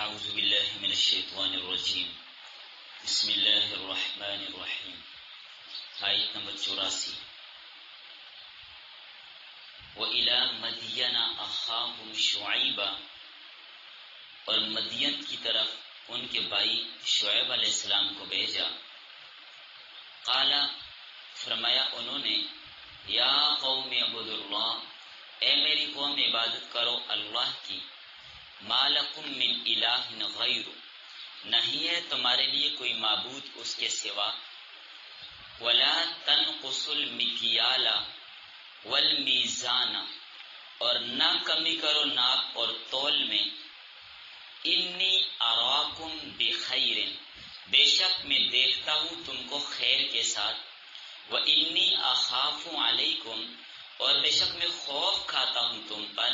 اعوذ باللہ من الشیطان الرجیم بسم اللہ الرحمن الرحیم آیت نمبر 84 وَإِلَى مَدْيَنَ أَخَاهُمْ شُعَيْبًا اور مدین کی طرف ان کے بھائی شعیب علیہ السلام کو بھیجا۔ قال فرمایا انہوں نے یا قوم اعبدوا اللہ اے میری قوم عبادت کرو اللہ کی، ما لکم من الہ غیر نہیں ہے تمہارے لیے کوئی معبود اس کے سوا، ولا تنقصوا المکیال والمیزان اور نہ کمی کرو ناپ اور تول میں، انی اراکم بخیر بے شک میں دیکھتا ہوں تم کو خیر کے ساتھ، وانی اخاف علیکم اور بے شک میں خوف کھاتا ہوں تم پر،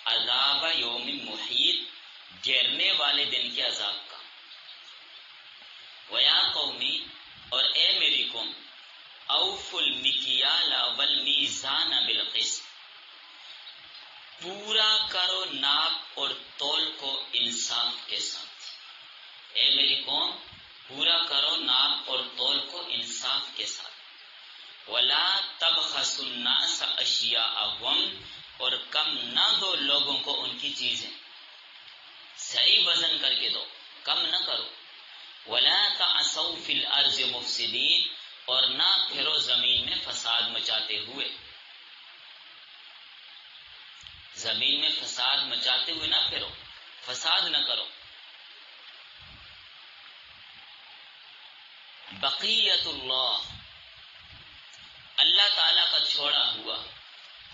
عذاب یوم محیط گرنے والے دن کے عذاب کا۔ ویا قومی اور اے میری قوم، اوفوا المکیال والمیزان بالقسط پورا کرو ناپ اور تول کو انصاف کے ساتھ۔ اے میری قوم پورا کرو ناپ اور تول کو انصاف کے ساتھ۔ ولا تبخسوا الناس اشیاءهم اور کم نہ دو لوگوں کو ان کی چیزیں، صحیح وزن کر کے دو، کم نہ کرو۔ ولا تعثوا فی الارض مفسدین اور نہ پھرو زمین میں فساد مچاتے ہوئے، زمین میں فساد مچاتے ہوئے نہ پھرو، فساد نہ کرو۔ بقیت اللہ اللہ تعالیٰ کا چھوڑا ہوا،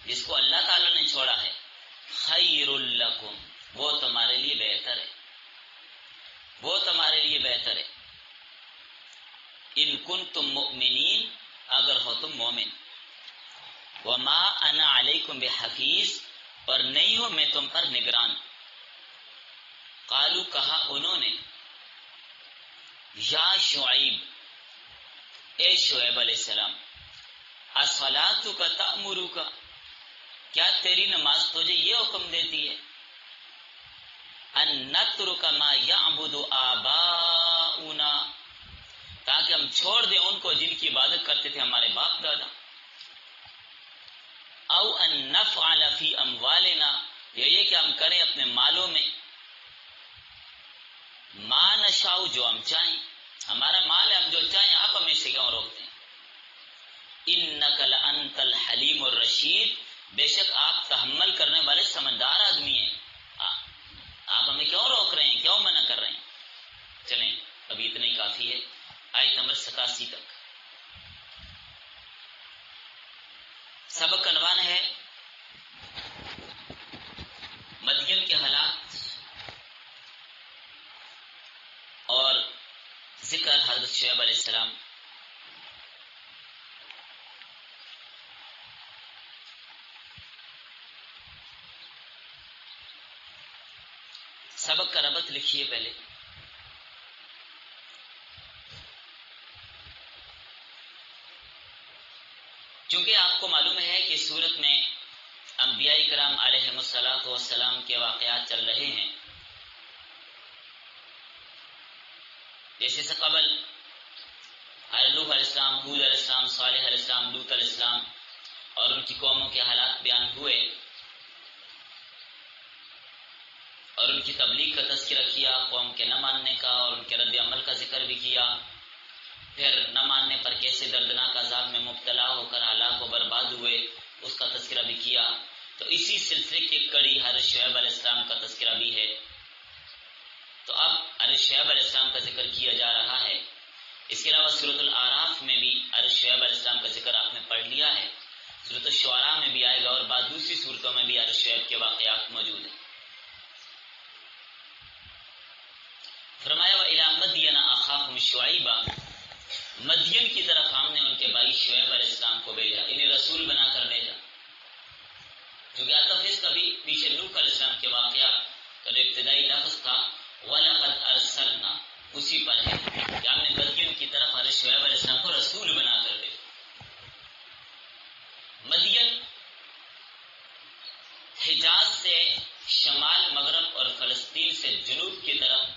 جس کو اللہ تعالیٰ نے چھوڑا ہے، خیر لکم وہ تمہارے لیے بہتر ہے، وہ تمہارے لیے بہتر ہے، ان کنتم مؤمنین اگر ہو تم مومن، وما انا علیکم بحفیظ اور نہیں ہوں میں تم پر نگران۔ قالو کہا انہوں نے یا شعیب اے شعیب علیہ السلام، الصلاۃ تأمرک کیا تیری نماز تجھے یہ حکم دیتی ہے، ان نترک ما یعبد آباؤنا تاکہ ہم چھوڑ دیں ان کو جن کی عبادت کرتے تھے ہمارے باپ دادا، او ان نفعل فی اموالنا یا یہ کہ ہم کریں اپنے مالوں میں ما نشاء جو ہم چاہیں، ہمارا مال ہے ہم جو چاہیں، آپ ہمیں سے کیوں روکتے ہیں۔ انک لانت الحلیم الرشید بے شک آپ تحمل کرنے والے سمجھدار آدمی ہیں، آپ ہمیں کیوں روک رہے ہیں، کیوں منع کر رہے ہیں۔ چلیں ابھی اتنا ہی کافی ہے، آیت نمبر 87 تک۔ سبق عنوان ہے مدین کے حالات اور ذکر حضرت شعیب علیہ السلام۔ سبق کا ربط لکھیے پہلے۔ چونکہ آپ کو معلوم ہے کہ سورت میں انبیاء کرام علیہم الصلاۃ والسلام کے واقعات چل رہے ہیں، جیسے سے قبل نوح علیہ السلام، ہود علیہ السلام، صالح علیہ السلام، لوط علیہ السلام اور ان کی قوموں کے حالات بیان ہوئے اور ان کی تبلیغ کا تذکرہ کیا، قوم کے نہ ماننے کا اور ان کے رد عمل کا ذکر بھی کیا، پھر نہ ماننے پر کیسے دردناک عذاب میں مبتلا ہو کر ہلاک و برباد ہوئے اس کا تذکرہ بھی کیا۔ تو اسی سلسلے کی کڑی حضرت شعیب علیہ السلام کا تذکرہ بھی ہے۔ تو اب حضرت شعیب علیہ السلام کا ذکر کیا جا رہا ہے۔ اس کے علاوہ سورۃ الاعراف میں بھی حضرت شعیب علیہ السلام کا ذکر آپ نے پڑھ لیا ہے، سورۃ الشعراء میں بھی آئے گا اور بعد دوسری صورتوں میں بھی حضرت شعیب کے واقعات موجود ہیں۔ فرمایا وَإِلَىٰ مَدْيَنَ أَخَاهُمْ شُعَيْبًا مدین کی طرف ہم نے ان کے بھائی شعیب علیہ السلام کو بھیجا، انہیں رسول بنا کر بھیجا، کیونکہ عطف اس کا بھی پیچھے نوح علیہ السلام کے واقعہ کا جو ابتدائی لفظ تھا وَلَقَدْ أَرْسَلْنَا اسی پر ہے کہ ہم نے مدین کی طرف حضرت شعیب علیہ السلام کو رسول بنا کر بھیجا۔ مدین حجاز سے شمال مغرب اور فلسطین سے جنوب کی طرف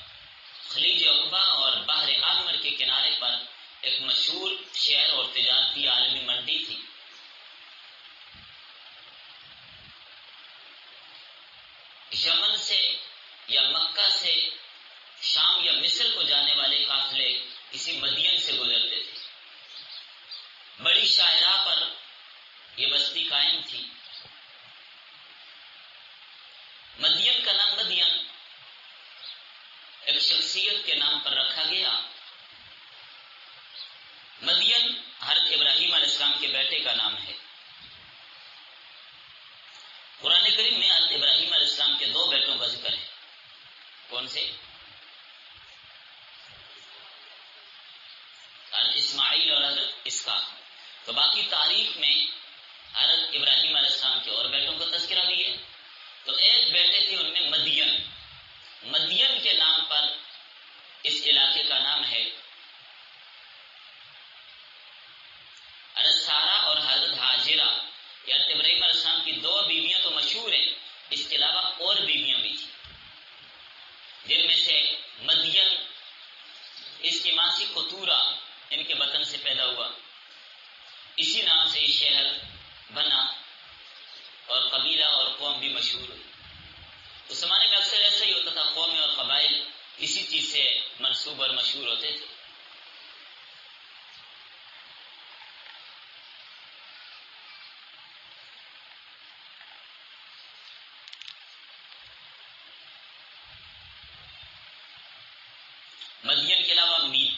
یمن سے یا مکہ سے شام یا مصر کو جانے والے قافلے اسی مدین سے گزرتے تھے. بڑی شاہراہ پر یہ بستی قائم تھی. مدین کا نام مدین ایک شخصیت کے نام پر رکھا گیا. مدین حضرت ابراہیم علیہ السلام کے بیٹے کا نام ہے. قرآن کریم میں حضرت ابراہیم علیہ السلام کے 2 بیٹوں کا ذکر ہے. کون سے؟ حضرت اسماعیل اور حضرت اسحاق. تو باقی تاریخ میں حضرت ابراہیم علیہ السلام کے اور بیٹوں کا تذکرہ بھی ہے. تو ایک بیٹے تھے ان میں مدین. مدین کے نام پر اس علاقے کا نام ہے. حضرت سارہ اور حضرت ہاجرہ یا حضرت ابراہیم علیہ السلام کی 2 بیویاں تو مشہور ہیں. اس کے علاوہ اور بیویاں بھی تھیں جن میں سے مدین اس کی ماں سی قطورہ ان کے بطن سے پیدا ہوا. اسی نام سے یہ شہر بنا اور قبیلہ اور قوم بھی مشہور ہوئی. اس زمانے میں اکثر ایسا ہی ہوتا تھا، قومیں اور قبائل اسی چیز سے منسوب اور مشہور ہوتے تھے. مدین کے علاوہ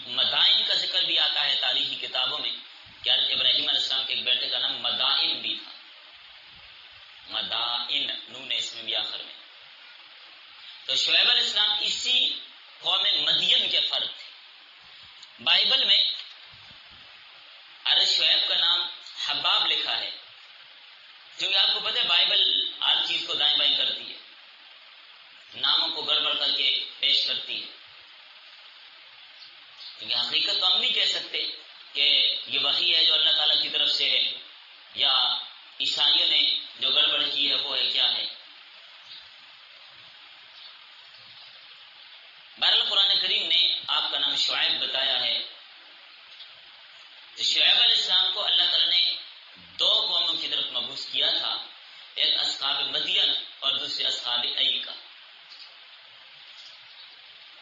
مدائن کا ذکر بھی آتا ہے تاریخی کتابوں میں کہ حضرت ابراہیم علیہ السلام کے ایک بیٹے کا نام مدائن بھی تھا. مدائن نون ہے اس میں بھی آخر میں. تو شعیب علیہ السلام اسی قوم مدین کے فرد تھے. بائبل میں حضرت شعیب کا نام حباب لکھا ہے، کیونکہ آپ کو پتہ ہے بائبل ہر چیز کو دائیں بائیں کرتی ہے، ناموں کو گڑبڑ کر کے پیش کرتی ہے. کیونکہ حقیقت تو ہم نہیں کہہ سکتے کہ یہ وحی ہے جو اللہ تعالیٰ کی طرف سے ہے یا عیسائیوں نے جو گڑبڑ کی ہے وہ ہے کیا ہے. بہرحال قرآن کریم نے آپ کا نام شعیب بتایا ہے. تو شعیب علیہ السلام کو اللہ تعالیٰ نے 2 قوموں کی طرف مبعوث کیا تھا، ایک اصحاب مدین اور دوسرے اصحاب ایکا.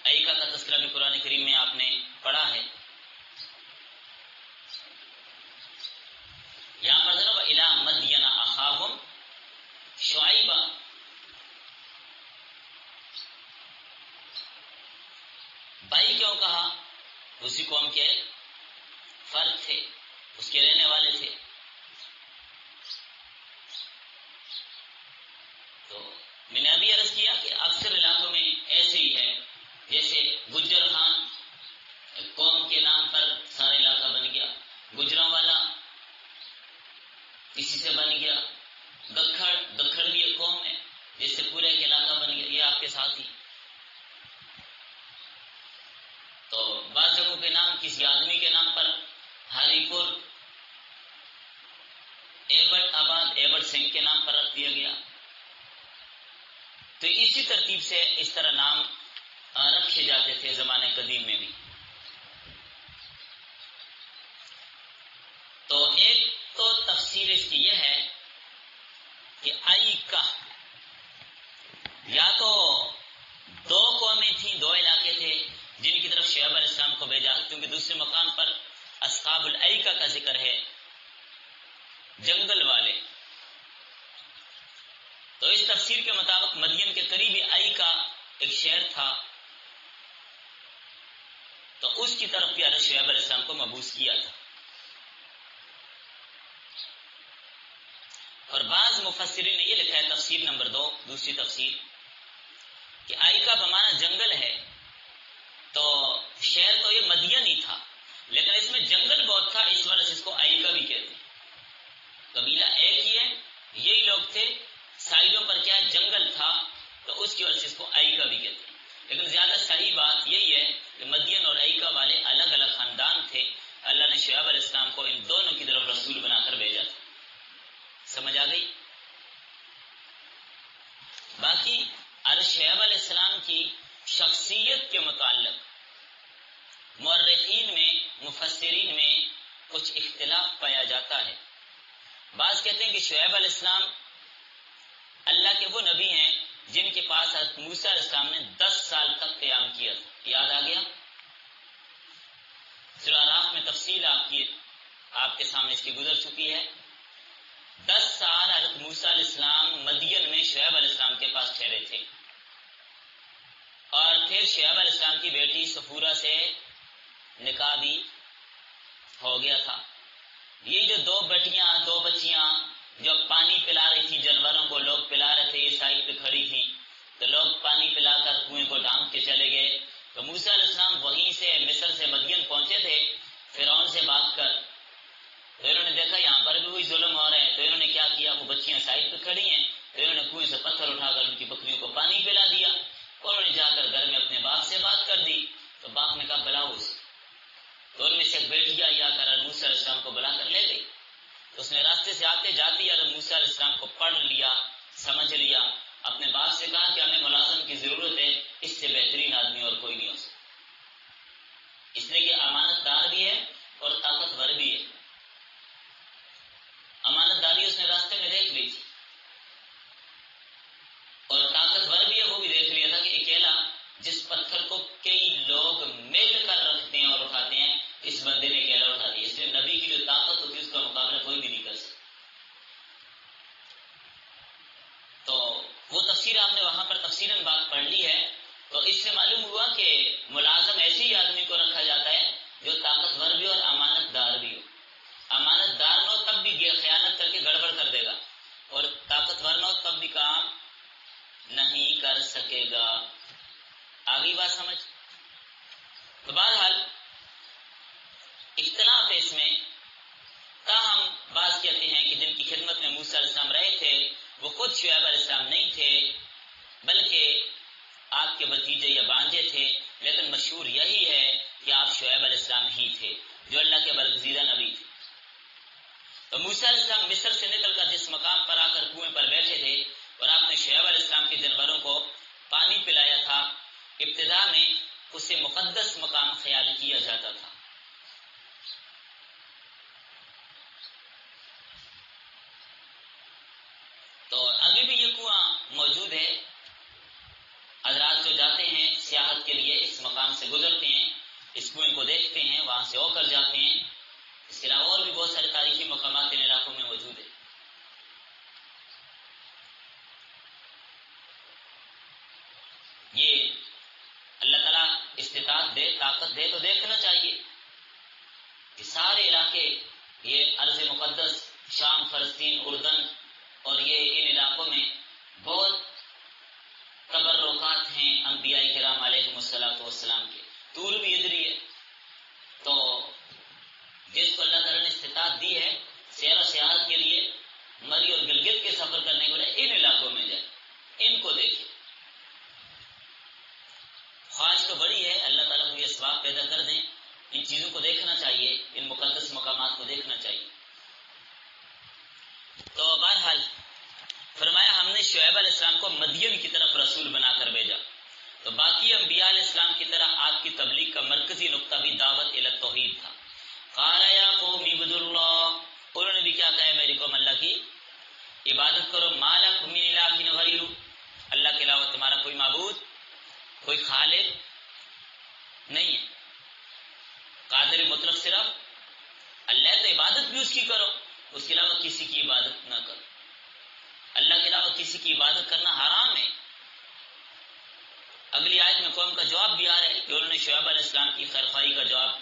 ایکا کا تذکرہ بھی قرآن کریم میں آپ نے پڑھا ہے. یہاں پر ذرا وَإِلَىٰ مَدْيَنَ أَخَاهُمْ شُعَيْبًا. بھائی کیوں کہا؟ اسی قوم کے فرد تھے، اس کے رہنے والے تھے. تو میں نے ابھی عرض کیا کہ اکثر علاقوں میں ایسے ہی ہے، جیسے گجر خان قوم کے نام پر سارا علاقہ بن گیا، گجراں والا کسی سے بن گیا، دکھڑ بھی ایک قوم ہے جس سے پورا ایک علاقہ بن گیا. یہ آپ کے ساتھ ہی. تو بعض جگہوں کے نام کسی آدمی کے نام پر، ہری پور ایبٹ آباد ایبٹ سنگھ کے نام پر رکھ دیا گیا. تو اسی ترتیب سے اس طرح نام رکھے جاتے تھے زمانے قدیم میں بھی. تو ایک تو تفسیر اس کی یہ ہے کہ ایکا یا تو 2 قومیں تھیں، 2 علاقے تھے جن کی طرف شعیب علیہ السلام کو بھیجا، کیونکہ دوسرے مقام پر اصحاب الایکا کا ذکر ہے، جنگل والے. تو اس تفسیر کے مطابق مدین کے قریب ہی ایکا ایک شہر تھا، تو اس کی طرف بھی حضرت شعیب علیہ السلام کو مبعوث کیا تھا. اور بعض مفسرین نے یہ لکھا ہے تفسیر نمبر 2 دوسری تفسیر کہ ایکا بمانا جنگل ہے. تو شہر تو یہ مدین ہی تھا لیکن اس میں جنگل بہت تھا، اس وجہ سے اس کو ایکا بھی کہتے ہیں. قبیلہ ایک ہی ہے، یہی لوگ تھے، سائڈوں پر کیا جنگل تھا تو اس کی وجہ سے اس کو ایکا بھی کہتے ہیں. لیکن زیادہ صحیح بات یہی ہے کہ مدین اور ایکا والے الگ الگ خاندان تھے. اللہ نے شعیب علیہ السلام کو ان دونوں کی طرف رسول بنا کر بھیجا تھا. سمجھ آ گئی؟ باقی شعیب علیہ السلام کی شخصیت کے متعلق مورخین میں مفسرین میں کچھ اختلاف پایا جاتا ہے. بعض کہتے ہیں کہ شعیب علیہ السلام اللہ کے وہ نبی ہیں جن کے پاس حضرت موسیٰ علیہ السلام نے 10 سال تک قیام کیا تھا. یاد آ گیا؟ سورہ اعراف میں تفصیل آپ کے سامنے اس کی گزر چکی ہے. 10 سال حضرت موسیٰ علیہ السلام مدین میں شعیب علیہ السلام کے پاس ٹھہرے تھے، اور پھر شعیب علیہ السلام کی بیٹی صفورہ سے نکاح بھی ہو گیا تھا. یہ جو دو بچیاں جو پانی پلا رہی تھیں جانوروں کو، لوگ پلا رہے تھے، یہ سائڈ پہ کھڑی تھیں، تو لوگ پانی پلا کر کنویں کو ڈھانپ کے چلے گئے. تو موسیٰ علیہ السلام وہیں سے مصر سے مدین پہنچے تھے فرعون سے بھاگ کر. تو انہوں نے دیکھا یہاں پر بھی وہی ظلم ہو رہا ہے، تو انہوں نے کیا کیا، وہ بچیاں سائڈ پہ کھڑی ہیں، تو انہوں نے کنویں سے پتھر اٹھا کر ان کی بکریوں کو پانی پلا دیا. اور انہوں نے جا کر گھر میں اپنے باپ سے بات کر دی. تو باپ نے کہا بلاؤ اسے. تو ان میں سے ایک بیٹی آئی، آ کر موسیٰ علیہ السلام کو بلا کر لے گئی. تو اس نے راستے سے آتے جاتے موسیٰ علیہ السلام کو پڑھ لیا، سمجھ لیا، اپنے باپ سے کہا کہ ہمیں ملازم کی ضرورت ہے، اس سے بہترین آدمی اور کوئی نہیں ہو سکتا. اس لیے کہ امانت دار بھی ہے اور طاقتور بھی ہے. امانت داری اس نے راستے میں دیکھ لی تھی، اور طاقتور بھی ہے، وہ بھی دیکھ لیا تھا کہ اکیلا جس پتھر کو کئی لوگ مل کر رکھتے ہیں اور اٹھاتے ہیں، اس بندے نے اکیلا اٹھا دیا. اس لیے نبی کی جو طاقت ہوتی ہے اس کا مقابلہ کوئی بھی نہیں کر سکتا. تو وہ تفسیر آپ نے وہاں پر تفصیلاً بات پڑھ لی ہے. تو اس سے معلوم ہوا کہ ملازم ایسے ہی آدمی کو رکھا جاتا ہے جو طاقتور بھی اور امانت دار بھی ہو. امانت دار نہ ہو تب بھی خیانت کر کے گڑبڑ کر دے گا، اور طاقتور نہ ہو تب بھی کام نہیں کر سکے گا. آگئی بات سمجھ؟ تو بہرحال اختلاف ہے اس میں. تاہم بعض کہتے ہیں کہ جن کی خدمت میں موسیٰ علیہ السلام رہے تھے وہ خود شعیب علیہ السلام نہیں تھے، بلکہ آپ کے بھتیجے یا بانجے تھے. لیکن مشہور یہی ہے کہ آپ شعیب علیہ السلام ہی تھے جو اللہ کے برگزیدہ نبی تھے. تو موسیٰ علیہ السلام مصر سے نکل کر جس مقام پر آ کر کنویں پر بیٹھے تھے اور آپ نے شعیب علیہ السلام کے جانوروں کو پانی پلایا تھا، ابتدا میں اسے مقدس مقام خیال کیا جاتا تھا. تو ابھی بھی یہ کنواں موجود ہے. حضرات جو جاتے ہیں سیاحت کے لیے اس مقام سے گزرتے ہیں، اس کنویں کو دیکھتے ہیں، وہاں سے ہو کر جاتے ہیں. اس کے علاوہ اور بھی بہت سارے تاریخی مقامات ان علاقوں میں موجود ہیں. یہ اللہ تعالیٰ استطاعت دے، طاقت دے تو دیکھنا چاہیے کہ سارے علاقے، یہ ارض مقدس، شام، فلسطین، اردن، اور یہ ان علاقوں میں بہت تبرکات ہیں انبیاء کرام علیہم السلام کے. طول بھی ادھر ہی ہے. تو جس کو اللہ تعالیٰ نے استطاعت دی ہے سیر و سیاحت کے لیے، مری اور گلگت کے سفر کرنے کے لیے ان علاقوں میں جائے، ان کو دیکھے. خواہش تو بڑی ہے اللہ تعالیٰ کو یہ اسباب پیدا کر دیں، ان چیزوں کو دیکھنا چاہیے، ان مقدس مقامات کو دیکھنا چاہیے. تو بہرحال فرمایا ہم نے شعیب علیہ السلام کو مدین کی طرف رسول بنا کر بھیجا. تو باقی انبیاء علیہ السلام کی طرح آپ کی تبلیغ کا مرکزی نقطہ بھی دعوت الی التوحید تھا. قال یا قوم اعبدوا اللہ، انہوں نے بھی کیا کہا ہے میری قوم اللہ کی عبادت کرو. ما لکم من الہ غیرہ، اللہ کے علاوہ تمہارا کوئی معبود، کوئی خالق نہیں ہے. قادر مطلق صرف اللہ، تو عبادت بھی اس کی کرو، اس کے علاوہ کسی کی عبادت نہ کرو. اللہ کے علاوہ کسی کی عبادت کرنا حرام ہے. اگلی آیت میں قوم کا جواب بھی آ رہا ہے کہ انہوں نے شعیب علیہ السلام کی خیرخواہی کا جواب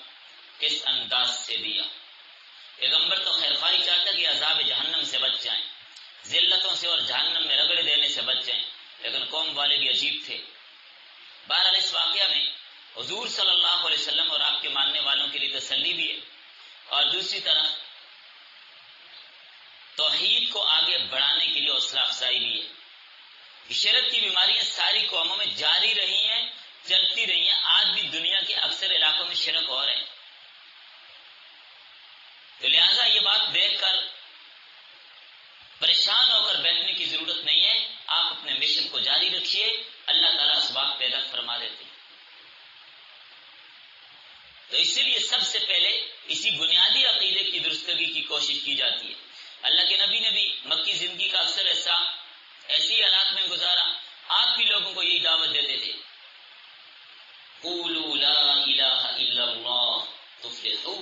کس انداز سے دیا. پیغمبر تو خیرخواہی چاہتا کہ عذاب جہنم سے بچ جائیں، ذلتوں سے اور جہنم میں رگڑ دینے سے بچ جائیں، لیکن قوم والے بھی عجیب تھے. بہرحال اس واقعہ میں حضور صلی اللہ علیہ وسلم اور آپ کے ماننے والوں کے لیے تسلی بھی ہے، اور دوسری طرف توحید کو آگے بڑھانے کے لیے حوصلہ افزائی بھی ہے. شرک کی بیماریاں ساری قوموں میں جاری رہی ہیں، چلتی رہی ہیں، آج بھی دنیا کے اکثر علاقوں میں شرک ہو رہے ہیں. تو لہٰذا یہ بات دیکھ کر پریشان ہو کر بیٹھنے کی ضرورت نہیں ہے. آپ اپنے مشن کو جاری رکھیے، اللہ تعالیٰ اسباب پیدا فرما دیتے ہیں. تو اسی لیے سب سے پہلے اسی بنیادی عقیدے کی درستگی کی کوشش کی جاتی ہے. اللہ کے نبی نے بھی مکی زندگی کا اکثر حصہ ایسی حالات میں گزارا، آپ بھی لوگوں کو یہی دعوت دیتے تھے، قولوا لا الہ الا اللہ تفلحوا،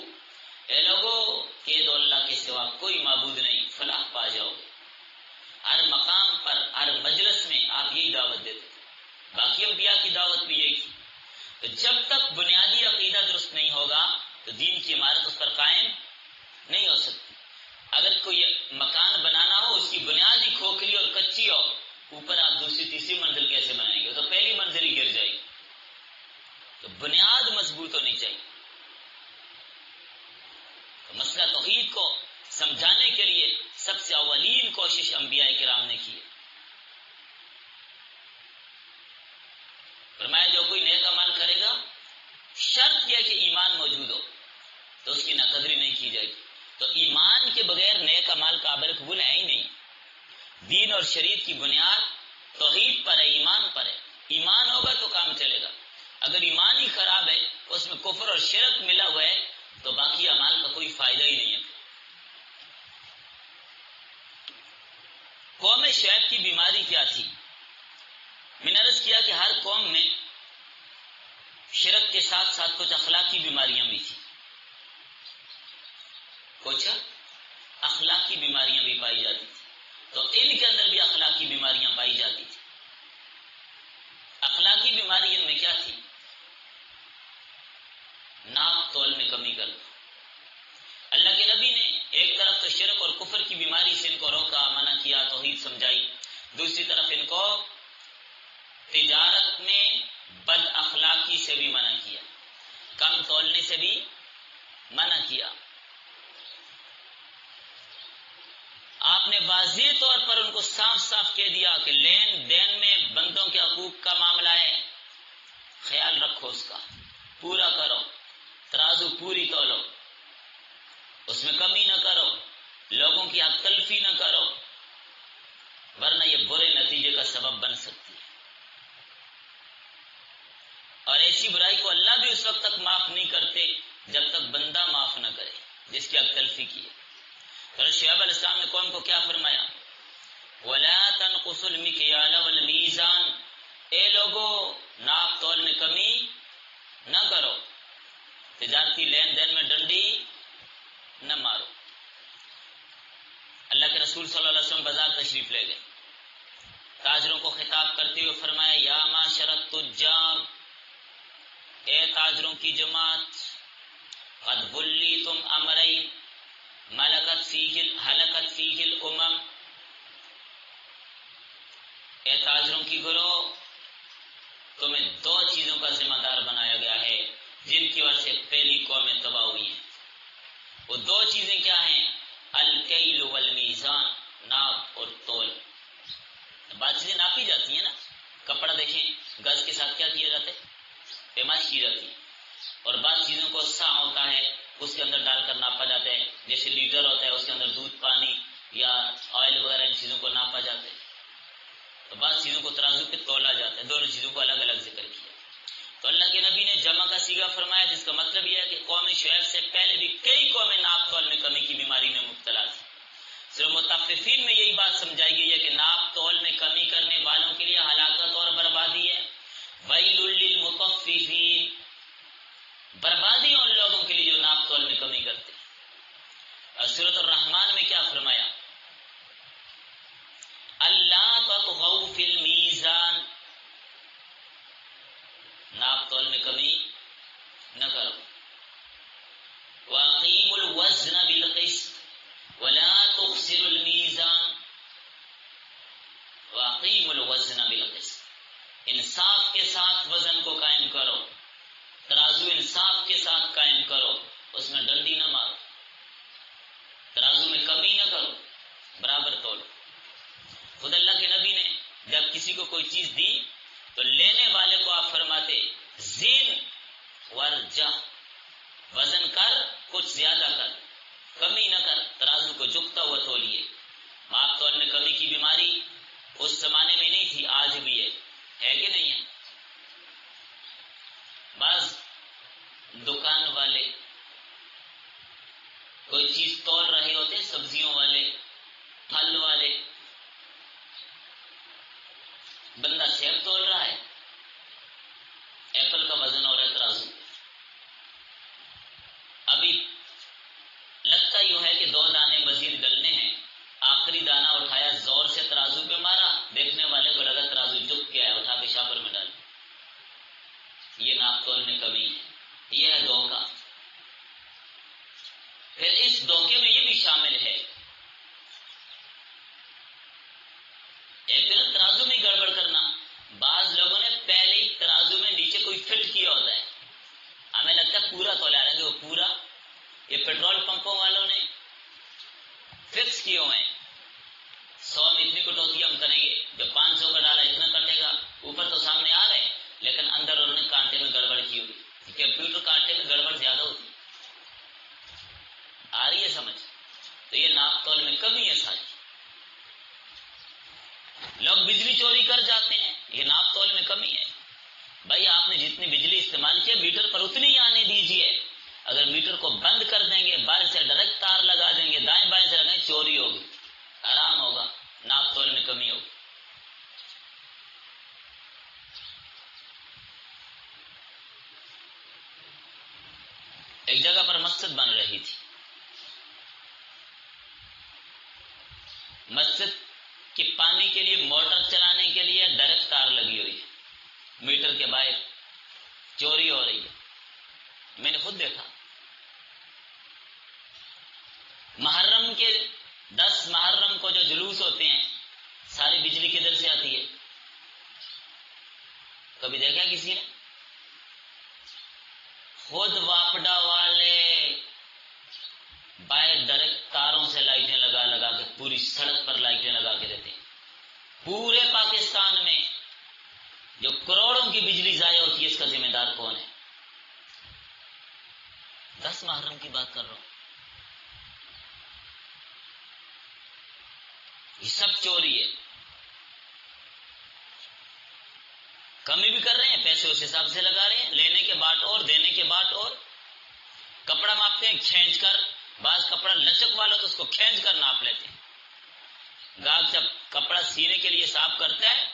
اے لوگو کہہ دو اللہ کے سوا کوئی معبود نہیں، فلاح پا جاؤ گے۔ ہر مقام پر، ہر مجلس میں آپ یہی دعوت دیتے تھے، باقی انبیاء کی دعوت بھی یہی تھی۔ تو جب تک بنیادی عقیدہ درست نہیں ہوگا تو دین کی عمارت اس پر قائم نہیں ہو سکتی۔ اگر کوئی مکان بنانا ہو، اس کی بنیاد ہی کھوکھلی اور کچی ہو، اوپر آپ دوسری تیسری منزل کیسے بنائیں گے؟ تو پہلی منزل ہی گر جائے گی۔ تو بنیاد مضبوط ہونی چاہیے۔ تو مسئلہ توحید کو سمجھانے کے لیے سب سے اولین کوشش انبیاء کرام نے کی ہے۔ فرمایا جو کوئی نیک عمل کرے گا، شرط یہ کہ ایمان موجود ہو، تو اس کی ناقدری نہیں کی جائے گی۔ تو ایمان کے بغیر نیک عمل قابل قبول ہے ہی نہیں۔ دین اور شریعت کی بنیاد توحید پر ہے، ایمان پر ہے۔ ایمان ہوگا تو کام چلے گا۔ اگر ایمان ہی خراب ہے، اس میں کفر اور شرک ملا ہوا ہے، تو باقی اعمال کا کوئی فائدہ ہی نہیں ہے۔ قوم شعیب کی بیماری کیا تھی؟ میں نے عرض کیا کہ ہر قوم میں شرک کے ساتھ ساتھ کچھ اخلاقی بیماریاں بھی تھیں، کچھ اخلاقی بیماریاں بھی پائی جاتی تھی۔ تو ان کے اندر بھی اخلاقی بیماریاں پائی جاتی تھی۔ اخلاقی بیماری ان میں کیا تھی؟ ناپ تول میں کمی کرنا۔ اللہ کے نبی نے ایک طرف تو شرک اور کفر کی بیماری سے ان کو روکا، منع کیا، توحید سمجھائی، دوسری طرف ان کو تجارت میں بد اخلاقی سے بھی منع کیا، کم تولنے سے بھی منع کیا۔ آپ نے واضح طور پر ان کو صاف صاف کہہ دیا کہ لین دین میں بندوں کے حقوق کا معاملہ ہے، خیال رکھو، اس کا پورا کرو، ترازو پوری تولو، اس میں کمی نہ کرو، لوگوں کی حق تلفی نہ کرو، ورنہ یہ برے نتیجے کا سبب بن سکتی ہے۔ اور ایسی برائی کو اللہ بھی اس وقت تک معاف نہیں کرتے جب تک بندہ معاف نہ کرے جس کی حق تلفی کی ہے۔ حضرت شعیب علیہ السلام نے قوم کو کیا فرمایا؟ وَلَا تَنْقُصُوا الْمِكْيَالَ وَالْمِيزَانَ، اے لوگو ناپ تول میں کمی نہ کرو، تجارتی لین دین میں ڈنڈی نہ مارو۔ اللہ کے رسول صلی اللہ علیہ وسلم بازار تشریف لے گئے، تاجروں کو خطاب کرتے ہوئے فرمایا یا معشر التجار، اے تاجروں کی جماعت، قد بلیتم امرین ہلکت فیہ الامم، اے تاجروں کی گروہ، تمہیں دو چیزوں کا ذمہ دار بنایا گیا ہے جن کی وجہ سے پہلی قومیں تباہ ہوئی ہیں۔ وہ دو چیزیں کیا ہیں؟ الکیل والمیزان، ناپ اور تول۔ بعض چیزیں ناپی جاتی ہیں نا، کپڑا دیکھیں گز کے ساتھ کیا کیا جاتا ہے؟ پیمائش کی جاتی ہے۔ اور بعض چیزوں کو سا ہوتا ہے، اس کے اندر ڈال کر ناپا جاتا ہے، جیسے لیٹر ہوتا ہے اس کے اندر دودھ، پانی یا آئل وغیرہ، ان چیزوں کو ناپا جاتا ہے۔ تو بعض چیزوں کو ترازو پہ تولا جاتا ہے، دونوں چیزوں کو الگ الگ ذکر کیا۔ تو اللہ کے نبی نے جمع کا صیغہ فرمایا، جس کا مطلب یہ ہے کہ قوم شعیب سے پہلے بھی کئی قومیں ناپ تول میں کمی کی بیماری میں مبتلا تھی۔ صرف متففین میں یہی بات سمجھائی گئی ہے کہ ناپ تول میں کمی کرنے والوں کے لیے ہلاکت اور بربادی ہے۔ ویل للمطففین، بربادی ان لوگوں کے لیے جو ناپ تول میں کمی کرتے ہیں۔ اور سورۃ الرحمن میں کیا فرمایا؟ اللہ تطغوا فی المیزان، ناپ تول میں کمی نہ کرو۔ واقیموا الوزن بالقسط ولا تخسروا المیزان، واقیموا الوزن بالقسط، انصاف کے ساتھ وزن کو قائم کرو، ترازو انصاف کے ساتھ قائم کرو، اس میں ڈنڈی نہ مارو، ترازو میں کمی نہ کرو، برابر تولو۔ خود اللہ کے نبی نے جب کسی کو کوئی چیز دی تو لینے والے کو آپ فرماتے زین ورجہ، وزن کر، کچھ زیادہ کر، کمی نہ کر، ترازو کو جھکتا ہوا تولیے۔ ماپ تول میں کمی کی بیماری اس زمانے میں نہیں تھی، آج بھی ہے کہ نہیں ہے؟ بعض دکان والے کوئی چیز تول رہے ہوتے، سبزیوں والے، پھل والے، یہ ہے دھوکہ. پھر اس دھوکے میں یہ بھی شامل ہے، ایک نا ترازو میں گڑبڑ کرنا. بعض لوگوں نے پہلے ہی ترازو میں نیچے کوئی فٹ کیا ہوتا ہے، ہمیں لگتا ہے پورا تولا رہے گا، وہ پورا یہ پیٹرول پمپوں والوں نے فکس کیے ہوئے ہیں. 100 میں اتنی کٹوتی ہم کریں گے، جو 500 کا ڈالا اتنا کٹے گا. اوپر تو سامنے آ رہے ہیں لیکن اندر انہوں نے کانٹے میں گڑبڑ کی ہوئی. کمپیوٹر کانٹے میں گڑبڑ زیادہ ہوتی آ رہی ہے سمجھ. تو یہ ناپ تول میں کمی ہے ساری. لوگ بجلی چوری کر جاتے ہیں، یہ ناپ تول میں کمی ہے. بھائی آپ نے جتنی بجلی استعمال کی میٹر پر اتنی ہی آنے دیجیے. اگر میٹر کو بند کر دیں گے، بال سے ڈائریکٹ تار لگا دیں گے، دائیں بائیں سے لگائیں، چوری ہوگی، حرام ہوگا، ناپ تول میں کمی ہوگی. ایک جگہ پر مسجد بن رہی تھی. مسجد کے پانی کے لیے موٹر چلانے کے لیے ڈائریکٹ تار لگی ہوئی ہے، میٹر کے باہر چوری ہو رہی ہے. میں نے خود دیکھا. محرم کے 10 محرم کو جو جلوس ہوتے ہیں، ساری بجلی کدھر سے آتی ہے؟ کبھی دیکھا کسی نے؟ خود واپڈا والے باہر ڈائریکٹ تاروں سے لائٹیں لگا لگا کے پوری سڑک پر لائٹیں لگا کے دیتے ہیں. پورے پاکستان میں جو کروڑوں کی بجلی ضائع ہوتی ہے، اس کا ذمہ دار کون ہے؟ 10 محرم کی بات کر رہا ہوں. یہ سب چوری ہے. کمی بھی کر رہے ہیں، پیسے اس حساب سے لگا رہے ہیں، لینے کے بعد اور دینے کے بعد اور. کپڑا ماپتے ہیں کھینچ کر، بعض کپڑا لچک والا تو اس کو کھینچ کر ناپ لیتے ہیں. گاہک جب کپڑا سینے کے لیے صاف کرتا ہے،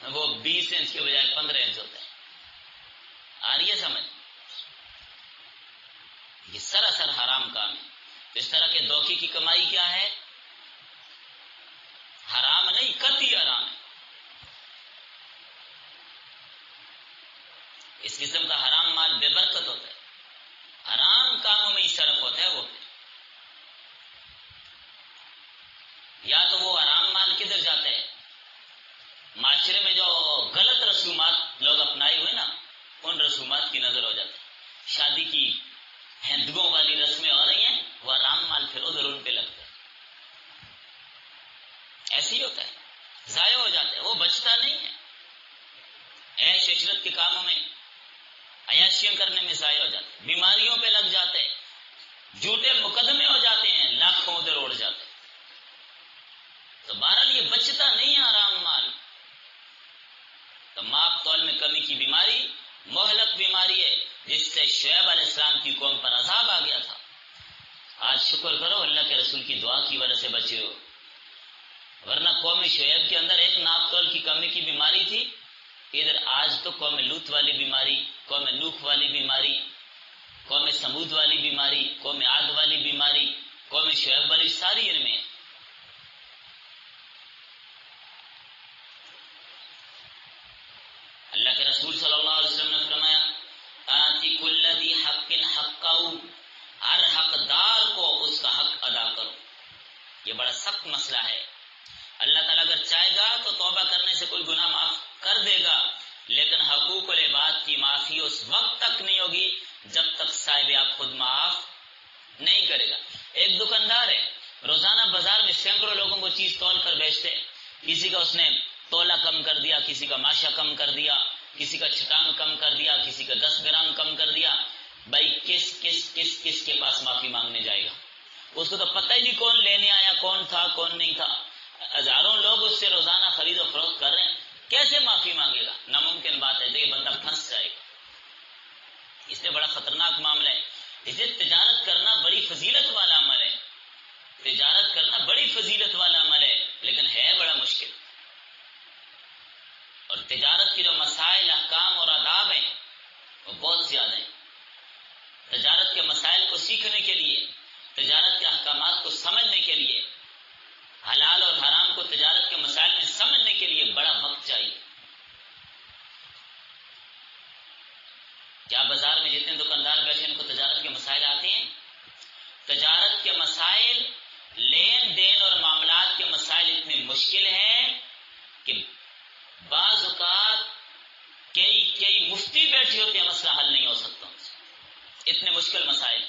وہ 20 انچ کے بجائے 15 انچ ہوتا ہے. آ رہی ہے سمجھ؟ یہ سراسر حرام کام ہے. اس طرح کے دھوکے کی کمائی کیا ہے؟ حرام نہیں، قطعی حرام ہے. اس قسم کا حرام مال بے برکت ہوتا ہے، حرام کاموں میں ہی صرف ہوتا ہے. وہ یا تو وہ حرام مال کدھر جاتا ہے؟ معاشرے میں جو غلط رسومات لوگ اپنائے ہوئے نا، ان رسومات کی نظر ہو جاتی. شادی کی ہندگوں والی رسمیں ہو رہی ہیں، وہ حرام مال پھر ادھر ان پہ لگتا ہے. ایسے ہی ہوتا ہے، ضائع ہو جاتا ہے، وہ بچتا نہیں ہے. عیش عشرت کے کاموں میں، عیاشیاں کرنے میں ضائع ہو جاتے ہیں، بیماریوں پہ لگ جاتے ہیں، جھوٹے مقدمے ہو جاتے ہیں، لاکھوں ادھر اڑ جاتے ہیں. تو بہرحال یہ بچتا نہیں ہے حرام مال. تو ماپ تول میں کمی کی بیماری مہلک بیماری ہے، جس سے شعیب علیہ السلام کی قوم پر عذاب آ گیا تھا. آج شکر کرو اللہ کے رسول کی دعا کی وجہ سے بچے ہو، ورنہ قوم شعیب کے اندر ایک ناپ تول کی کمی کی بیماری تھی. ادھر آج تو قوم لوط والی بیماری، قوم نوح والی بیماری، قوم سمود والی بیماری، قوم عاد والی بیماری، قوم شعیب والی، ساری ان میں. اللہ کے رسول صلی اللہ علیہ وسلم نے فرمایا، آتی کل ذی حق حقہ، ہر حقدار کو اس کا حق ادا کرو. یہ بڑا سخت مسئلہ ہے. اللہ تعالیٰ اگر چاہے گا تو توبہ کرنے سے کوئی گناہ معاف کر دے گا، لیکن حقوق العباد کی معافی اس وقت تک نہیں ہوگی جب تک صاحب حق خود معاف نہیں کرے گا. ایک دکاندار ہے، روزانہ بازار میں سینکڑوں لوگوں کو چیز تول کر بیچتے. کسی کا اس نے تولا کم کر دیا، کسی کا ماشا کم کر دیا، کسی کا چھٹانگ کم کر دیا، کسی کا 10 گرام کم کر دیا. بھائی کس کس کس کس کے پاس معافی مانگنے جائے گا؟ اس کو تو پتہ ہی نہیں کون لینے آیا، کون تھا کون نہیں تھا. ہزاروں لوگ اس سے روزانہ خرید و فروخت کر رہے ہیں، کیسے معافی مانگے گا؟ ناممکن بات ہے. یہ بندہ پھنس جائے گا. اس میں بڑا خطرناک معاملہ ہے. اسے تجارت کرنا بڑی فضیلت والا عمل ہے، تجارت کرنا بڑی فضیلت والا عمل ہے، لیکن ہے بڑا مشکل. اور تجارت کے جو مسائل، احکام اور آداب ہیں وہ بہت زیادہ ہیں. تجارت کے مسائل کو سیکھنے کے لیے، تجارت کے احکامات کو سمجھنے کے لیے، حلال اور حرام کو تجارت کے مسائل میں سمجھنے کے لیے بڑا وقت چاہیے. کیا بازار میں جتنے دکاندار بیٹھے ان کو تجارت کے مسائل آتے ہیں؟ تجارت کے مسائل، لین دین اور معاملات کے مسائل اتنے مشکل ہیں کہ بعض اوقات کئی مفتی بیٹھے ہوتے ہیں، مسئلہ حل نہیں ہو سکتا، اتنے مشکل مسائل.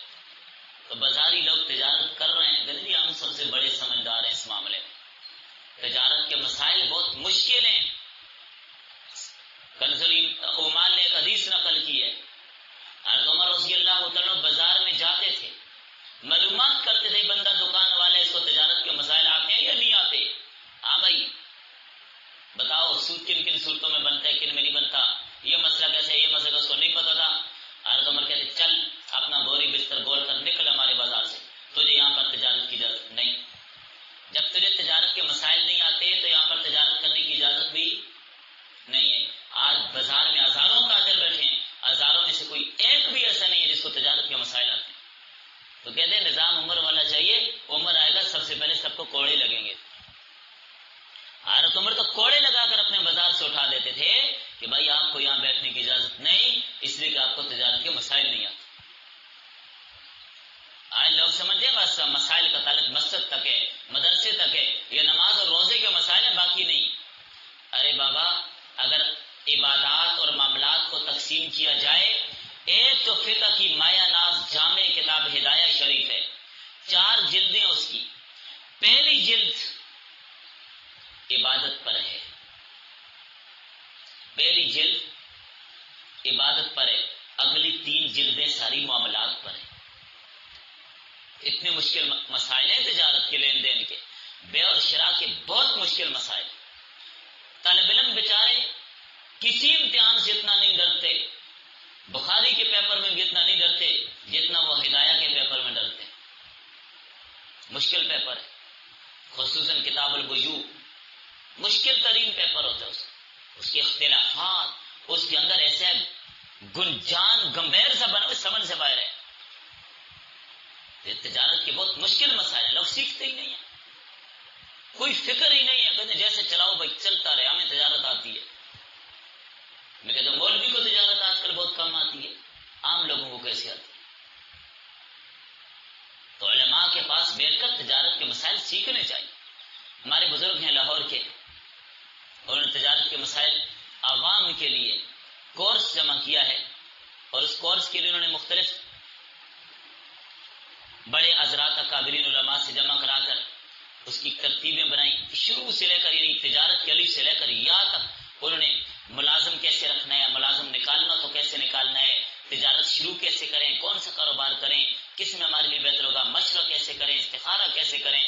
تو بازاری لوگ تجارت کر رہے ہیں، غلطی ہم سب سے بڑے سمجھدار ہیں اس معاملے میں. تجارت کے مسائل بہت مشکل ہیں. کنز الایمان نے ایک حدیث نقل کی ہے، حضرت عمر رضی اللہ تعالیٰ بازار میں جاتے تھے، معلومات کرتے تھے بندہ دکان والے اس کو تجارت کے مسائل آتے ہیں یا نہیں آتے. ہاں بھائی بتاؤ سود کن کن صورتوں میں بنتا ہے، کن میں نہیں بنتا، یہ مسئلہ کیسے ہے، یہ مسئلہ اس کو نہیں پتا تھا. حضرت عمر کہتے چل اپنا بوری بستر گول کر نکل ہمارے بازار سے، تجھے یہاں پر تجارت کی اجازت نہیں. جب تجھے تجارت کے مسائل نہیں آتے تو یہاں پر تجارت کرنے کی اجازت بھی نہیں ہے. آج بازار میں ہزاروں تاجر بیٹھے ہیں، ہزاروں میں سے کوئی ایک بھی ایسا نہیں ہے جس کو تجارت کے مسائل آتے ہیں. تو کہتے ہیں نظام عمر والا چاہیے، عمر آئے گا سب سے پہلے سب کو کوڑے لگیں گے. حضرت عمر تو کوڑے لگا کر اپنے بازار سے اٹھا دیتے تھے کہ بھائی آپ کو یہاں بیٹھنے کی اجازت نہیں، اس لیے کہ آپ کو تجارت کے مسائل نہیں آتے. آج لوگ سمجھتے ہیں بس مسائل کا تعلق مسجد تک ہے، مدرسے تک ہے، یہ نماز اور روزے کے مسائل ہیں، باقی نہیں. ارے بابا اگر عبادات اور معاملات کو تقسیم کیا جائے، ایک تو فقہ کی مایہ ناز جامع کتاب ہدایہ شریف ہے، 4 جلدیں اس کی. پہلی جلد عبادت پر ہے، پہلی جلد عبادت پر ہے، اگلی 3 جلدیں ساری معاملات پر ہیں. اتنے مشکل مسائل ہیں تجارت کے، لین دین کے، بے اور شراء کے بہت مشکل مسائل. طالب علم بیچارے کسی امتحان سے اتنا نہیں ڈرتے، بخاری کے پیپر میں بھی اتنا نہیں ڈرتے جتنا وہ ہدایہ کے پیپر میں ڈرتے. مشکل پیپر ہے، خصوصاً کتاب البیوع مشکل ترین پیپر ہوتا ہے. اس کے اختلافات، اس کے اندر ایسے گنجان گمبھیر سا بنا، سمجھ سے باہر ہے. تجارت کے بہت مشکل مسائل ہیں، لوگ سیکھتے ہی نہیں ہیں، کوئی فکر ہی نہیں ہے. کہتے جیسے چلاؤ بھائی چلتا رہے، ہمیں تجارت آتی ہے. میں کہتا ہوں مولوی کو تجارت آج کل بہت کم آتی ہے، عام لوگوں کو کیسے آتی ہے؟ تو علماء کے پاس بیٹھ کر تجارت کے مسائل سیکھنے چاہیے. ہمارے بزرگ ہیں لاہور کے، انہوں نے تجارت کے مسائل عوام کے لیے کورس جمع کیا ہے، اور اس کورس کے لیے انہوں نے مختلف بڑے حضرات اکابرین علماء سے جمع کرا کر اس کی ترتیبیں بنائی، شروع سے لے کر یعنی تجارت کے الف سے لے کر یا تک. انہوں نے ملازم کیسے رکھنا ہے، ملازم نکالنا تو کیسے نکالنا ہے، تجارت شروع کیسے کریں، کون سا کاروبار کریں، کس میں ہمارے لیے بہتر ہوگا، مشورہ کیسے کریں، استخارہ کیسے کریں،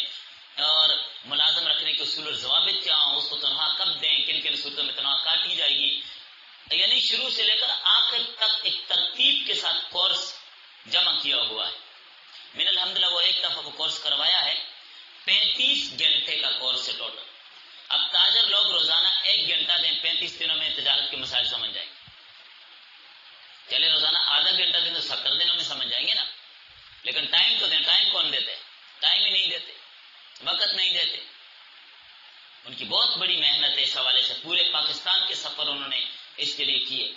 اور ملازم رکھنے کے اصول اور ضوابط کیا ہوں، اس کو تنخواہ کب دیں، کن کن صورتوں میں تنخواہ کاٹی جائے گی. یعنی شروع سے لے کر آخر تک ایک ترتیب کے ساتھ کورس جمع کیا ہوا ہے. میں نے الحمدللہ وہ ایک دفعہ وہ کورس کروایا ہے، 35 گھنٹے کا کورس ہے ٹوٹل. اب تاجر لوگ روزانہ 1 گھنٹہ دیں، 35 دنوں میں تجارت کے مسائل سمجھ جائیں گے. چلے روزانہ آدھا گھنٹہ دیں تو 70 دنوں میں سمجھ جائیں گے نا. لیکن ٹائم تو دیں، ٹائم کون دیتے؟ ٹائم ہی نہیں دیتے، وقت نہیں دیتے. ان کی بہت بڑی محنت ہے اس حوالے سے، پورے پاکستان کے سفر انہوں نے اس کے لیے کیے،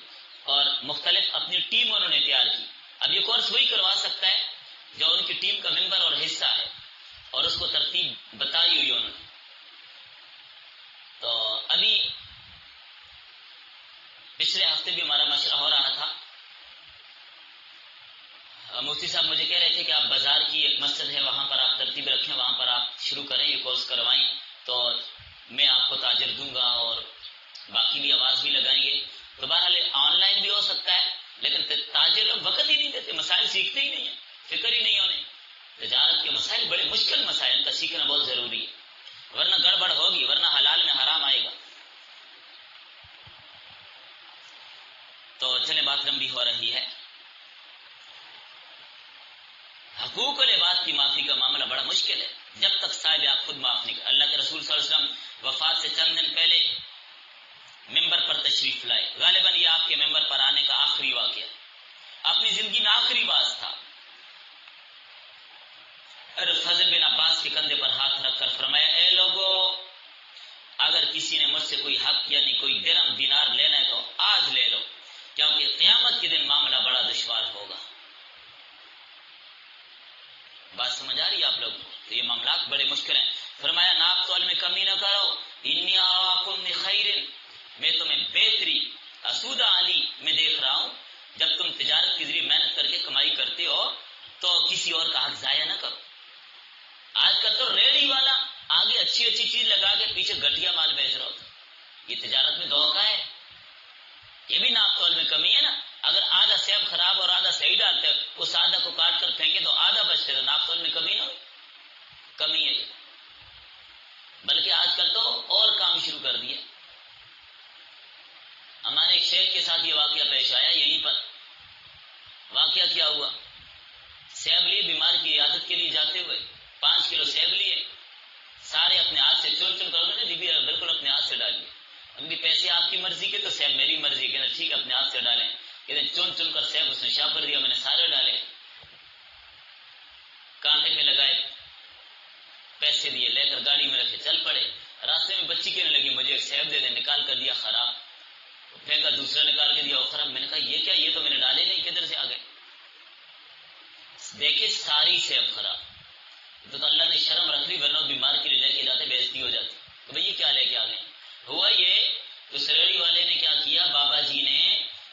اور مختلف اپنی ٹیم انہوں نے تیار کی. اب یہ کورس وہی کروا سکتا ہے جو ان کی ٹیم کا ممبر اور حصہ ہے، اور اس کو ترتیب بتائی ہوئی انہوں نے. تو ابھی پچھلے ہفتے بھی ہمارا مشورہ ہو رہا تھا، مفتی صاحب مجھے کہہ رہے تھے کہ آپ بازار کی ایک مسجد ہے وہاں پر آپ ترتیب رکھیں، وہاں پر آپ شروع کریں، یہ کورس کروائیں تو میں آپ کو تاجر دوں گا اور باقی بھی آواز بھی لگائیں گے. تو بہرحال آن لائن بھی ہو سکتا ہے، لیکن تاجر لوگ وقت ہی نہیں دیتے، مسائل سیکھتے ہی نہیں ہیں، فکر ہی نہیں ہونے. تجارت کے مسائل بڑے مشکل مسائل، ان کا سیکھنا بہت ضروری ہے، ورنہ گڑبڑ ہوگی، ورنہ حلال میں حرام آئے گا. تو چلے بات لمبی ہو رہی ہے. حقوق العباد کی معافی کا معاملہ بڑا مشکل ہے جب تک صاحب آپ خود معاف نہیں کر. اللہ کے رسول صلی اللہ علیہ وسلم وفات سے چند دن پہلے ممبر پر تشریف لائے، غالباً یہ آپ کے ممبر پر آنے کا آخری واقعہ، اپنی زندگی میں آخری باز تھا. فضل بن عباس کے کندھے پر ہاتھ رکھ کر فرمایا، اے لوگو، اگر کسی نے مجھ سے کوئی حق یعنی کوئی درہم دینار لینا ہے تو آج لے لو، کیونکہ قیامت کے دن معاملہ بڑا بہتری اسود علی میں دیکھ رہا ہوں، جب تم تجارت کے ذریعے محنت کر کے کمائی کرتے ہو تو کسی اور کا حق ضائع نہ کرو۔ آج کل تو ریڑھی والا آگے اچھی اچھی چیز لگا کے پیچھے گھٹیا مال بیچ رہا ہوتا، یہ تجارت میں دھوکہ ہے، یہ بھی ناپ تول میں کمی ہے نا۔ اگر آدھا سیب خراب اور آدھا صحیح ڈالتے اس آدھا کو کاٹ کر پھینکے تو آدھا بچتے، تو ناپ تول میں کمی نہ ہوئی، کمی ہے۔ بلکہ آج کل تو اور کام شروع کر دیا۔ ہمارے ایک شیخ کے ساتھ یہ واقعہ پیش آیا، یہیں پر واقعہ کیا ہوا، سیب لیے بیمار کی عیادت کے لیے جاتے ہوئے 5 کلو سیب لیے، سارے اپنے ہاتھ سے چن چن کر، انہوں نے بالکل اپنے ہاتھ سے ڈال دیے۔ ہم بھی پیسے آپ کی مرضی کے تو سیب میری مرضی کے، ٹھیک ہے اپنے ہاتھ سے ڈالیں، لیکن چن چن کر سیب اس نے شاہ پر دیا، میں نے سارے ڈالے، کانٹے پہ لگائے، پیسے دیے، لے کر گاڑی میں رکھے، چل پڑے۔ راستے میں بچی کہنے لگی مجھے ایک سیب دے دے، نکال کر دیا خراب، پھینکا، دوسرا نکال کے دیا وہ خراب۔ میں نے کہا یہ کیا، یہ تو میں نے ڈالے نہیں، کدھر سے آ گئے؟ دیکھے ساری سیب خراب۔ تو اللہ نے شرم رکھ لی، ورنہ بیمار کے لیے لے کے جاتے بےعزتی ہو جاتی، تو بھئی یہ کیا لے کے آ گئے؟ ہوا یہ تو سریڑی والے نے کیا کیا، بابا جی نے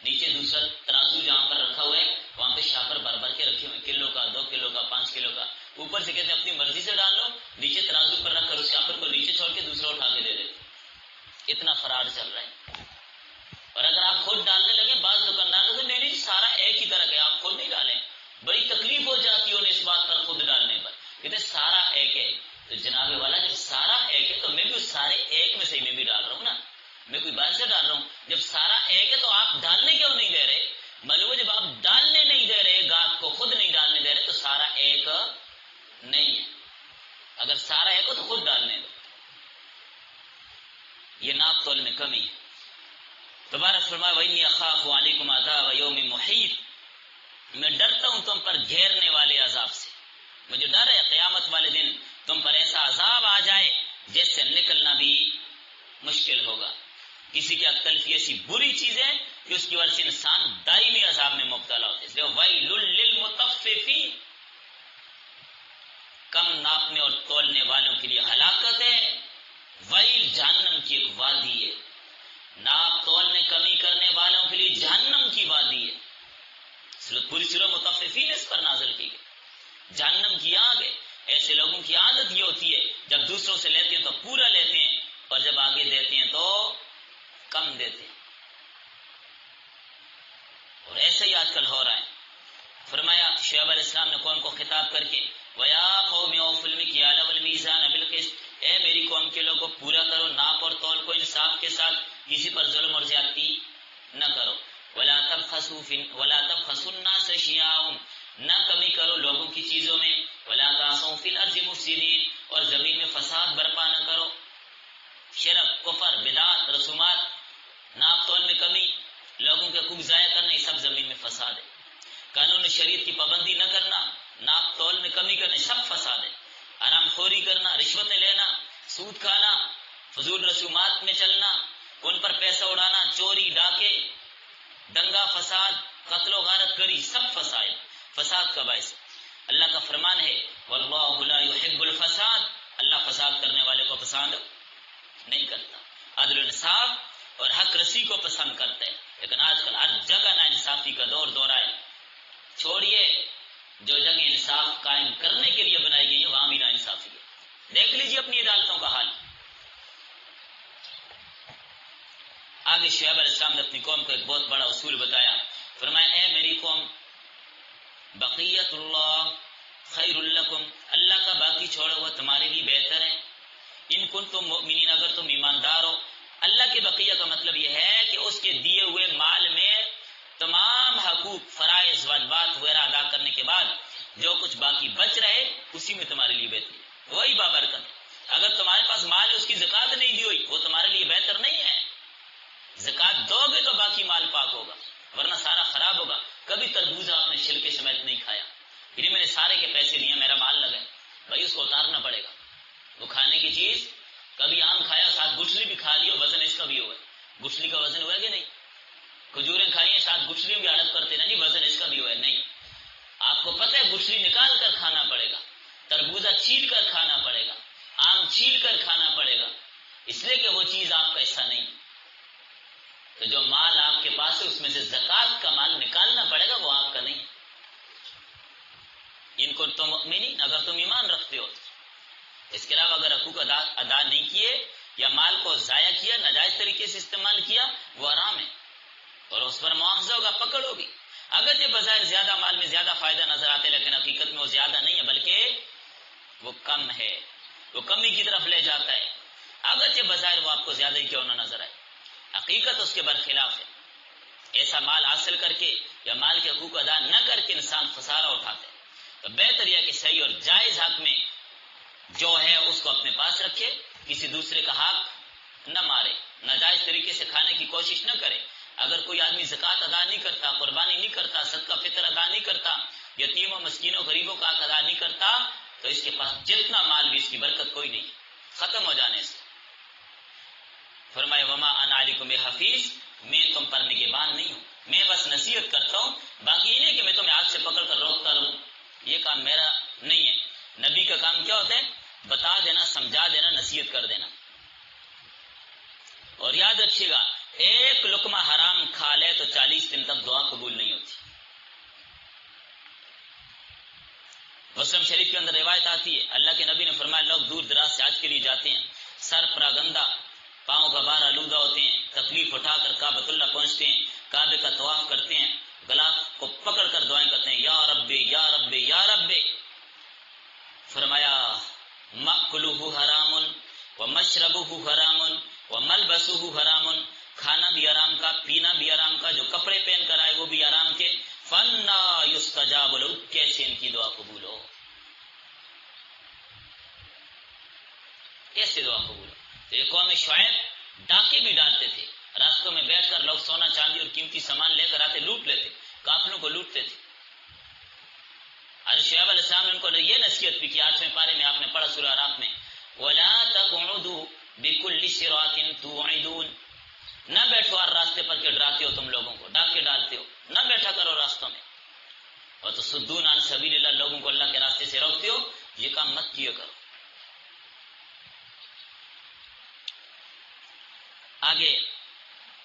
نیچے دوسرا ترازو جہاں پر رکھا ہوا ہے وہاں پہ شاپر بھر بھر کے رکھے ہوئے، کلو کا، 2 کلو کا، 5 کلو کا، اوپر سے کہتے ہیں اپنی مرضی سے ڈال لو، نیچے ترازو پر رکھ کر اس شاپر کو نیچے چھوڑ کے دوسرا اٹھا کے دے دیتے۔ اتنا فراڈ چل رہا ہے۔ اور اگر آپ خود ڈالنے لگے، بعض دکاندار تو نہیں جی سارا ایک ہی طرح کا ہے، آپ خود نہیں ڈالیں، بڑی تکلیف ہو جاتی ہے انہیں اس بات پر خود ڈالنے پر، کہتے سارا ایک ہے۔ تو جناب والا جب سارا ایک ہے تو میں بھی اس سارے ایک میں سے میں بھی ڈال رہا ہوں نا، میں کوئی باہر سے ڈال رہا ہوں۔ جب سارا ایک ہے تو آپ ڈالنے کیوں نہیں دے رہے؟ معلوم جب آپ ڈالنے نہیں دے رہے، گاہک کو خود نہیں ڈالنے دے رہے تو سارا ایک نہیں ہے۔ اگر سارا ایک ہو تو خود ڈالنے دو، یہ ناپ تول میں کمی ہے۔ دوبارہ فرمایا وَإِنِّي أَخَافُ عَلَيْكُمْ عَذَابَ يَوْمٍ مُحِيطٍ، میں ڈرتا ہوں تم پر گھیرنے والے عذاب سے، مجھے ڈر ہے قیامت والے دن تم پر ایسا عذاب آ جائے جس سے نکلنا بھی مشکل ہوگا۔ کسی کی تلفی ایسی بری چیز ہے کہ اس کی وجہ سے انسان دائمی عذاب میں مبتلا ہوتا ہے، اس لیے وَيْلٌ لِّلْمُطَفِّفِينَ، کم ناپنے اور تولنے والوں کے لیے ہلاکت ہے، ویل جہنم کی ایک وادی ہے، ناپ تول میں کمی کرنے والوں کے لیے جہنم کی وادی ہے۔ پوری سورہ مطففین اس پر نازل کی گئی، جہنم کی آگ ہے۔ ایسے لوگوں کی عادت یہ ہوتی ہے جب دوسروں سے لیتے ہیں تو پورا لیتے ہیں اور جب آگے دیتے ہیں تو کم دیتے ہیں، اور ایسا ہی آج کل ہو رہا ہے۔ فرمایا شعیب علیہ السلام نے قوم کو خطاب کر کے وَيَا قَوْمِ أَوْفُوا الْمِكْيَالَ وَالْمِيزَانَ بِالْقِسْطِ، اے میری قوم کے لوگوں پورا کرو ناپ اور تول کو انصاف کے ساتھ، کسی پر ظلم اور زیادتی نہ کرو۔ وَلَا تَبْخَسُوا النَّاسَ أَشْيَاءَهُمْ، نہ کمی کرو لوگوں کی چیزوں میں، وَلَا تَعْثَوْا فِي الْأَرْضِ مُفْسِدِينَ، اور زمین میں فساد برپا نہ کرو۔ شرک، کفر، بدعات، رسومات، ناپ تول میں کمی، لوگوں کے حقوق ضائع کرنا، یہ سب زمین میں فساد ہے۔ قانون شریعت کی پابندی نہ کرنا، ناپ تول میں کمی کرنا، سب فساد ہے۔ حرام خوری کرنا، رشوتیں لینا، سود کھانا، فضول رسومات میں چلنا، ان پر پیسہ اڑانا، چوری، ڈاکے، دنگا فساد، قتل و غارت کری، سب فساد کا باعث۔ اللہ کا فرمان ہے واللہ لا يحب الفساد، اللہ فساد کرنے والے کو پسند نہیں کرتا، عدل و انصاف اور حق رسی کو پسند کرتا ہے۔ لیکن آج کل ہر جگہ ناانصافی کا دور ہے، چھوڑیے جو جگہ انصاف قائم کرنے کے لیے بنائی گئی ہے وہاں بھی ناانصافی ہے، دیکھ لیجیے اپنی عدالتوں کا حال۔ آگے شعیب علیہ السلام نے اپنی قوم کو ایک بہت بڑا اصول بتایا، فرمایا اے میری قوم بقیت اللہ خیر لکم، اللہ کا باقی چھوڑا ہوا تمہارے لیے بہتر ہے، ان کنتم مؤمنین، اگر تم ایماندار ہو۔ اللہ کے بقیہ کا مطلب یہ ہے کہ اس کے دیے ہوئے مال میں تمام حقوق، فرائض، واجبات وغیرہ ادا کرنے کے بعد جو کچھ باقی بچ رہے اسی میں تمہارے لیے بہتر ہے، وہی بابرکت۔ اگر تمہارے پاس مال ہے اس کی زکوٰۃ نہیں دی ہوئی، وہ تمہارے لیے بہتر نہیں ہے۔ زکوٰۃ دو گے تو باقی مال پاک ہوگا، ورنہ سارا خراب ہوگا۔ کبھی تربوز آپ نے چھلکے سمیت نہیں کھایا، پھر میں نے سارے کے پیسے لیے میرا مال لگا، بھائی اس کو اتارنا پڑے گا۔ وہ کھانے کی چیز، کبھی آم کھایا ساتھ گٹھلی بھی کھا لی، وزن اس کا بھی ہوا، گٹھلی کا وزن ہوا کہ نہیں؟ کھجوریں کھائیے ساتھ گٹھلی بھی ہڑپ کرتے نا، نہیں وزن اس کا بھی ہوا ہے نہیں۔ آپ کو پتہ ہے گٹھلی نکال کر کھانا پڑے گا، تربوزہ چھیل کر کھانا پڑے گا، آم چھیل کر کھانا پڑے گا، اس لیے کہ وہ چیز آپ کا حصہ نہیں۔ تو جو مال آپ کے پاس ہے اس میں سے زکوٰۃ کا مال نکالنا پڑے گا، وہ آپ کا نہیں۔ ان کو تم مؤمنین، اگر تم ایمان رکھتے ہو۔ اس کے علاوہ اگر حقوق ادا نہیں کیے یا مال کو ضائع کیا، ناجائز طریقے سے استعمال کیا، وہ حرام ہے اور اس پر مواخذہ ہوگا، پکڑ ہوگی۔ اگر یہ بظاہر زیادہ مال میں زیادہ فائدہ نظر آتے لیکن حقیقت میں وہ زیادہ نہیں ہے بلکہ وہ کم ہے، وہ کمی کی طرف لے جاتا ہے۔ اگرچہ بظاہر وہ آپ کو زیادہ ہی کیوں نہ نظر آئے، حقیقت اس کے برخلاف ہے۔ ایسا مال حاصل کر کے یا مال کے حقوق ادا نہ کر کے انسان خسارہ اٹھاتا ہے، تو بہتر یہ کہ صحیح اور جائز حق میں جو ہے اس کو اپنے پاس رکھے، کسی دوسرے کا حق نہ مارے، ناجائز طریقے سے کھانے کی کوشش نہ کرے۔ اگر کوئی آدمی زکوٰۃ ادا نہیں کرتا، قربانی نہیں کرتا، صدقہ فطر ادا نہیں کرتا، یتیموں مسکینوں غریبوں کا حق ادا نہیں کرتا، تو اس کے پاس جتنا مال بھی اس کی برکت کوئی نہیں، ختم ہو جانے سے۔ فرمایا وما انا علیکم بحفیظ، میں تم پر نگہبان نہیں ہوں، میں بس نصیحت کرتا ہوں، باقی یہ نہیں کہ میں تمہیں ہاتھ سے پکڑ کر روکتا رہوں، یہ کام میرا نہیں ہے۔ نبی کا کام کیا ہوتا ہے؟ بتا دینا، سمجھا دینا، نصیحت کر دینا۔ اور یاد رکھیے گا، ایک لقمہ حرام کھا لے تو 40 دن تک دعا قبول نہیں ہوتی۔ مسلم شریف کے اندر روایت آتی ہے، اللہ کے نبی نے فرمایا لوگ دور دراز سے حج کے لیے جاتے ہیں، سر پراگندہ، پاؤں کا بار آلودہ ہوتے ہیں، تکلیف اٹھا کر کعبۃ اللہ پہنچتے ہیں، کعبے کا طواف کرتے ہیں، غلاف کو پکڑ کر دعائیں کرتے ہیں، یا رب یا رب یا رب۔ فرمایا مأکلہ حرام ومشربہ حرام وملبسہ حرام، کھانا بھی حرام کا، پینا بھی حرام کا، جو کپڑے پہن کر آئے وہ بھی حرام کے، فنا یستجاب لہ، کیسے ان کی دعا قبول ہو، کیسے دعا قبول ہو۔ تو یہ قوم شعیب ڈاکے بھی ڈالتے تھے، راستوں میں بیٹھ کر لوگ سونا چاندی اور قیمتی سامان لے کر آتے، لوٹ لیتے، قافلوں کو لوٹتے تھے۔ حضرت شعیب علیہ السلام نے ان کو یہ نصیحت بھی کی، 8ویں پارے میں آپ نے پڑھا سورہ اعراف میں، وَلَا تَقْعُدُوا بِكُلِّ صِرَاطٍ تُوعِدُونَ، نہ بیٹھو ہر راستے پر کہ ڈراتے ہو تم لوگوں کو، ڈاکے ڈالتے ہو، نہ بیٹھا کرو راستوں میں، اور تصدون عن سبیل اللہ، لوگوں کو اللہ کے راستے سے روکتے ہو، یہ کام مت کیا کرو۔ آگے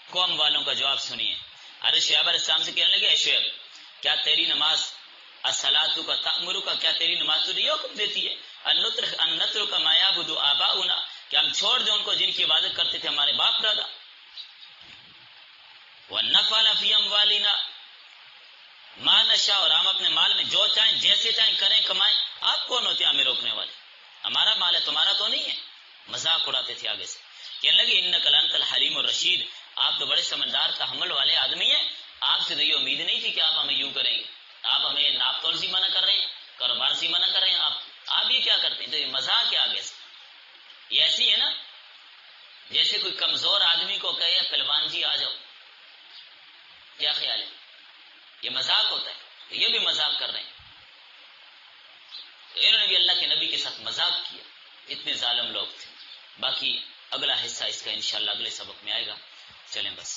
قوم والوں کا جواب سنیے، حضرت شعیب علیہ السلام سے کہنے لگے اے شعیب، کیا تیری نماز الصلاۃ کا تأمر کا، کیا تیری نماز تجھے یہ حکم دیتی ہے ان نترک ما یعبد آباؤنا، کہ ہم چھوڑ دیں ان کو جن کی عبادت کرتے تھے ہمارے باپ دادا، ونفعل فی اموالنا ما نشاء، اور ہم اپنے مال میں جو چاہیں جیسے چاہیں کریں کمائیں، آپ کون ہوتے ہیں ہمیں روکنے والے، ہمارا مال ہے تمہارا تو نہیں ہے۔ مذاق اڑاتے تھے آگے سے، کہنے لگے انک لانت الحلیم الرشید، آپ تو بڑے سمجھدار تحمل والے آدمی ہیں، آپ سے تو یہ امید نہیں تھی کہ آپ ہمیں یوں کریں گے، آپ ہمیں ناپ تول سے منع کر رہے ہیں، کاروبار سے منع کر رہے ہیں، آپ یہ کیا کرتے ہیں؟ تو یہ مذاق ہے آگے سے۔ یہ ایسی ہے نا جیسے کوئی کمزور آدمی کو کہے پہلوان جی آ جاؤ، کیا خیال ہے؟ یہ مذاق ہوتا ہے، یہ بھی مذاق کر رہے ہیں۔ تو انہوں نے بھی اللہ کے نبی کے ساتھ مذاق کیا، اتنے ظالم لوگ تھے۔ باقی اگلا حصہ اس کا انشاءاللہ اگلے سبق میں آئے گا، چلیں بس۔